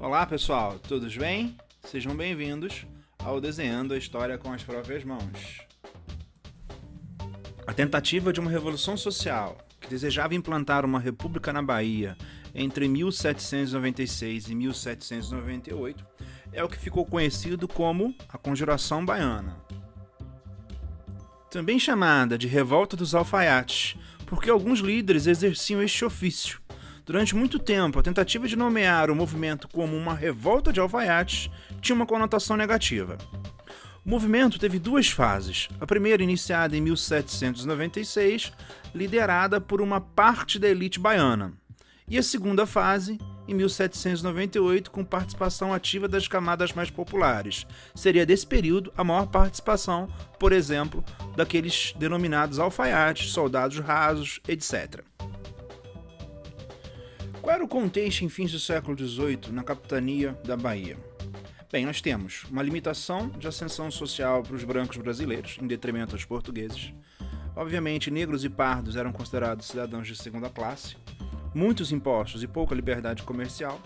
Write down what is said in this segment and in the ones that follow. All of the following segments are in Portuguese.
Olá pessoal, todos bem? Sejam bem-vindos ao Desenhando a História com as Próprias Mãos. A tentativa de uma revolução social que desejava implantar uma república na Bahia entre 1796 e 1798 é o que ficou conhecido como a Conjuração Baiana. Também chamada de Revolta dos Alfaiates, porque alguns líderes exerciam este ofício. Durante muito tempo, a tentativa de nomear o movimento como uma revolta de alfaiates tinha uma conotação negativa. O movimento teve duas fases. A primeira, iniciada em 1796, liderada por uma parte da elite baiana. E a segunda fase, em 1798, com participação ativa das camadas mais populares. Seria desse período a maior participação, por exemplo, daqueles denominados alfaiates, soldados rasos, etc. Qual era o contexto em fins do século XVIII na capitania da Bahia? Bem, nós temos uma limitação de ascensão social para os brancos brasileiros, em detrimento aos portugueses. Obviamente, negros e pardos eram considerados cidadãos de segunda classe, muitos impostos e pouca liberdade comercial,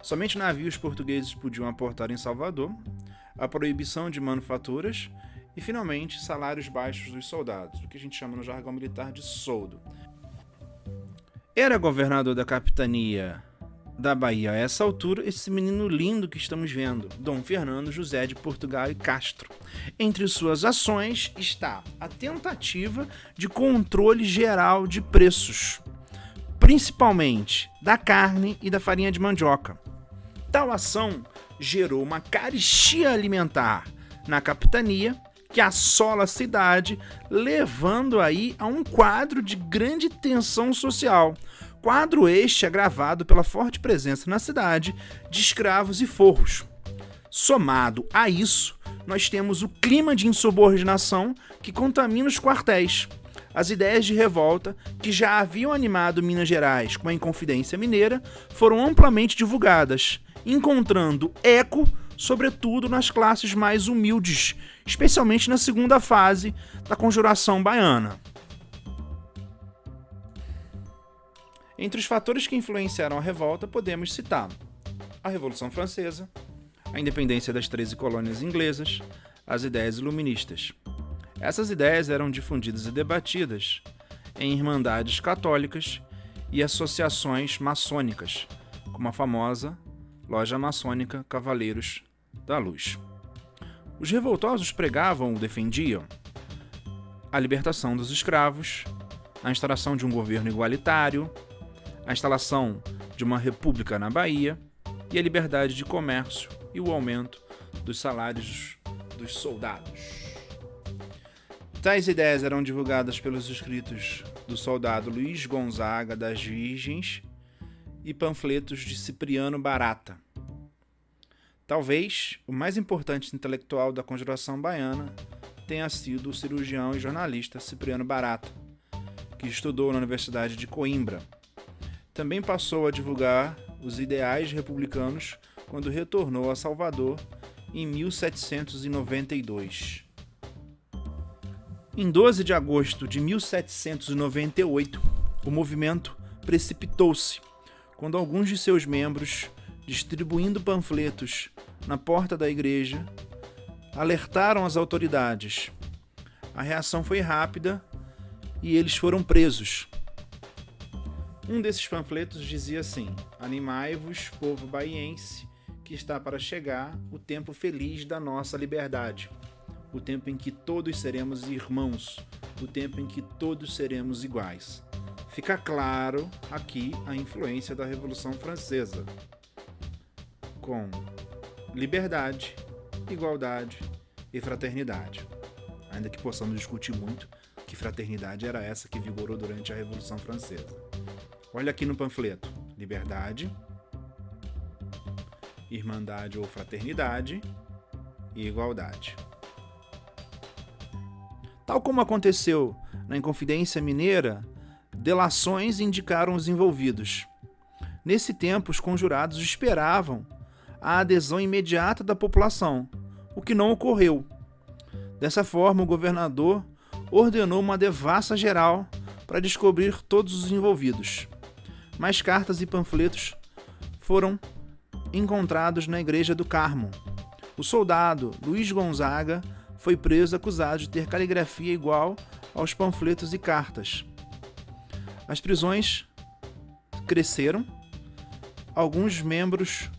somente navios portugueses podiam aportar em Salvador, a proibição de manufaturas e, finalmente, salários baixos dos soldados, o que a gente chama no jargão militar de soldo. Era governador da capitania da Bahia a essa altura esse menino lindo que estamos vendo, Dom Fernando José de Portugal e Castro. Entre suas ações está a tentativa de controle geral de preços, principalmente da carne e da farinha de mandioca. Tal ação gerou uma carestia alimentar na capitania que assola a cidade, levando aí a um quadro de grande tensão social. Quadro este agravado pela forte presença na cidade de escravos e forros. Somado a isso, nós temos o clima de insubordinação que contamina os quartéis. As ideias de revolta, que já haviam animado Minas Gerais com a Inconfidência Mineira, foram amplamente divulgadas, encontrando eco sobretudo nas classes mais humildes, especialmente na segunda fase da Conjuração Baiana. Entre os fatores que influenciaram a revolta, podemos citar a Revolução Francesa, a independência das 13 colônias inglesas, as ideias iluministas. Essas ideias eram difundidas e debatidas em irmandades católicas e associações maçônicas, como a famosa Loja Maçônica Cavaleiros da Luz. Os revoltosos pregavam ou defendiam a libertação dos escravos, a instalação de um governo igualitário, a instalação de uma república na Bahia e a liberdade de comércio e o aumento dos salários dos soldados. Tais ideias eram divulgadas pelos escritos do soldado Luiz Gonzaga das Virgens e panfletos de Cipriano Barata. Talvez o mais importante intelectual da Conjuração Baiana tenha sido o cirurgião e jornalista Cipriano Barata, que estudou na Universidade de Coimbra. Também passou a divulgar os ideais republicanos quando retornou a Salvador em 1792. Em 12 de agosto de 1798, o movimento precipitou-se quando alguns de seus membros, distribuindo panfletos na porta da igreja, alertaram as autoridades. A reação foi rápida e eles foram presos. Um desses panfletos dizia assim: "Animai-vos, povo baiense, que está para chegar o tempo feliz da nossa liberdade, o tempo em que todos seremos irmãos, o tempo em que todos seremos iguais." Fica claro aqui a influência da Revolução Francesa, com liberdade, igualdade e fraternidade. Ainda que possamos discutir muito que fraternidade era essa que vigorou durante a Revolução Francesa. Olha aqui no panfleto: liberdade, irmandade ou fraternidade e igualdade. Tal como aconteceu na Inconfidência Mineira, delações indicaram os envolvidos. Nesse tempo, os conjurados esperavam a adesão imediata da população, o que não ocorreu. Dessa forma, o governador ordenou uma devassa geral para descobrir todos os envolvidos. Mais cartas e panfletos foram encontrados na Igreja do Carmo. O soldado Luiz Gonzaga foi preso acusado de ter caligrafia igual aos panfletos e cartas. As prisões cresceram. Alguns membros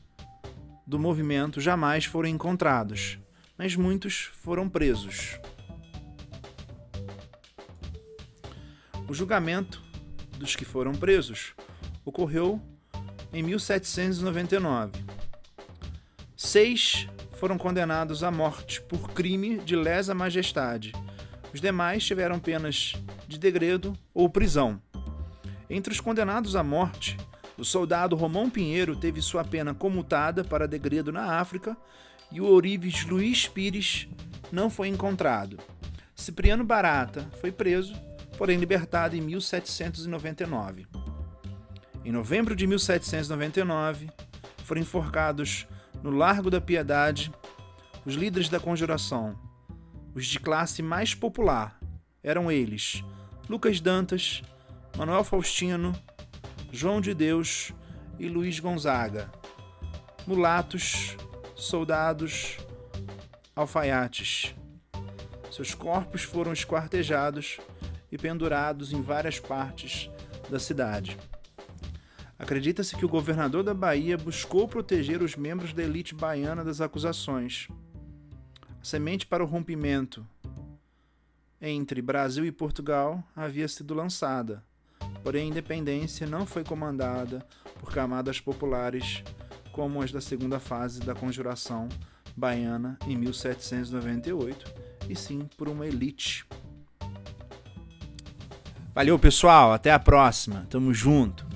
do movimento jamais foram encontrados, mas muitos foram presos. O julgamento dos que foram presos ocorreu em 1799. 6 foram condenados à morte por crime de lesa majestade. Os demais tiveram penas de degredo ou prisão. Entre os condenados à morte, o soldado Romão Pinheiro teve sua pena comutada para degredo na África e o ourives Luiz Pires não foi encontrado. Cipriano Barata foi preso, porém libertado em 1799. Em novembro de 1799, foram enforcados no Largo da Piedade os líderes da Conjuração. Os de classe mais popular eram eles: Lucas Dantas, Manuel Faustino, João de Deus e Luiz Gonzaga. Mulatos, soldados, alfaiates. Seus corpos foram esquartejados e pendurados em várias partes da cidade. Acredita-se que o governador da Bahia buscou proteger os membros da elite baiana das acusações. A semente para o rompimento entre Brasil e Portugal havia sido lançada, porém a independência não foi comandada por camadas populares como as da segunda fase da Conjuração Baiana em 1798, e sim por uma elite. Valeu, pessoal, até a próxima, tamo junto!